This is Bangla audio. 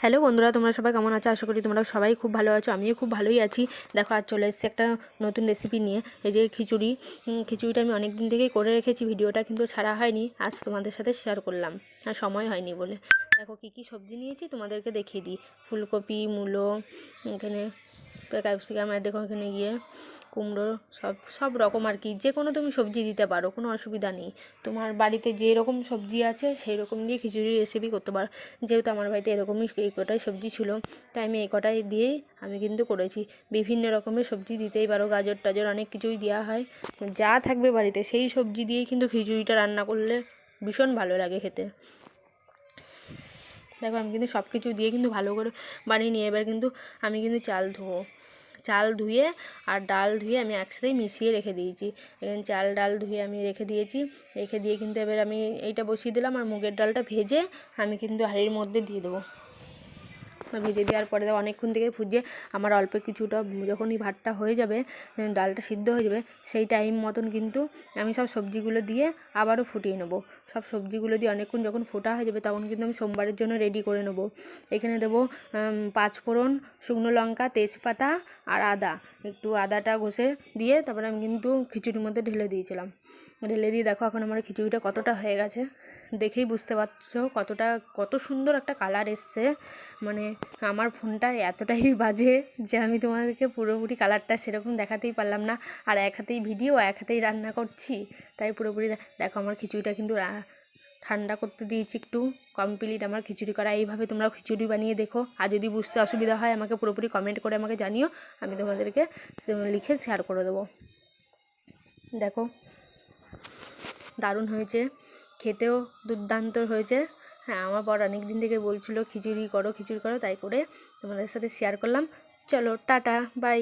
হ্যালো বন্ধুরা, তোমরা সবাই কেমন আছো? আশা করি তোমরা সবাই খুব ভালো আছো। আমিও খুব ভালোই আছি। দেখো, আজ চলে এসেছি একটা নতুন রেসিপি নিয়ে। এই যে খিচুড়ি। খিচুড়িটা আমি অনেক দিন থেকেই করে রেখেছি, ভিডিওটা কিন্তু ছাড়া হয়নি। আজ তোমাদের সাথে শেয়ার করলাম, আর সময় হয়নি বলে। দেখো কী কী সবজি নিয়েছি তোমাদেরকে দেখিয়ে দিই। ফুলকপি, মূলো, এখানে ক্যাপসিকাম, আর দেখো এখানে গিয়ে কুমড়ো, সব রকম আর কি। যে কোনো তুমি সবজি দিতে পারো, কোনো অসুবিধা নেই। তোমার বাড়িতে যে রকম সবজি আছে সেই রকম দিয়ে খিচুড়ি রেসিপি করতে পারো। যেহেতু আমার বাড়িতে এরকমই এই কটাই সবজি ছিল, তাই আমি এই কটাই দিয়েই আমি কিন্তু করেছি। বিভিন্ন রকমের সবজি দিতেই পারো, গাজর টাজর অনেক কিছুই দেওয়া হয়। যা থাকবে বাড়িতে সেই সবজি দিয়েই কিন্তু খিচুড়িটা রান্না করলে ভীষণ ভালো লাগে খেতে। দেখো, আমি কিন্তু সব কিছু দিয়ে কিন্তু ভালো করে বানিয়ে নিয়ে এবার কিন্তু আমি কিন্তু চাল ধুয়ে আর ডাল ধুয়ে আমি একসাথেই মিশিয়ে রেখে দিয়েছি। এখানে চাল ডাল ধুয়ে আমি রেখে দিয়েছি। রেখে দিয়ে কিন্তু এবার আমি এইটা বসিয়ে দিলাম, আর মুগের ডালটা ভেজে আমি কিন্তু হাঁড়ির মধ্যে দিয়ে দেবো। ভেজে দেওয়ার পরে অনেকক্ষণ থেকে ফুজিয়ে আমার অল্প কিছুটা যখনই ভাতটা হয়ে যাবে, ডালটা সিদ্ধ হয়ে যাবে, সেই টাইম মতন কিন্তু আমি সব সবজিগুলো দিয়ে আবারও ফুটিয়ে নেবো। সব সবজিগুলো দিয়ে অনেকক্ষণ যখন ফোটা হয়ে যাবে, তখন কিন্তু আমি সোমবারের জন্য রেডি করে নেবো। এখানে দেবো 5 ফোড়ন, শুকনো লঙ্কা, তেজপাতা আর আদা। একটু আদাটা ঘষে দিয়ে তারপরে আমি কিন্তু খিচুড়ির মধ্যে ঢেলে দিয়েছিলাম। ঢেলে দিয়ে দেখো এখন আমার খিচুড়িটা কতটা হয়ে গেছে, দেখেই বুঝতে পারছো কত সুন্দর একটা কালার এসছে। মানে আমার ফোনটা এতটাই বাজে যে আমি তোমাদেরকে পুরোপুরি কালারটা সেরকম দেখাতেই পারলাম না। আর এক হাতেই ভিডিও, এক হাতেই রান্না করছি, তাই পুরোপুরি দেখো আমার খিচুড়িটা কিন্তু ঠান্ডা করতে দিয়েছি একটু। কমপ্লিট আমার খিচুড়ি করা। এইভাবে তোমরা খিচুড়ি বানিয়ে দেখো। আর যদি বুঝতে অসুবিধা হয় আমাকে পুরোপুরি কমেন্ট করে আমাকে জানিও, আমি তোমাদেরকে লিখে শেয়ার করে দেবো। দেখো, দারুণ হয়েছে, খেতেও দুর্দান্ত হয়েছে। হ্যাঁ, আমার বর অনেক দিন থেকে বলছিল খিচুড়ি করো খিচুড়ি করো, তাই করে তোমাদের সাথে শেয়ার করলাম। চলো টাটা, বাই।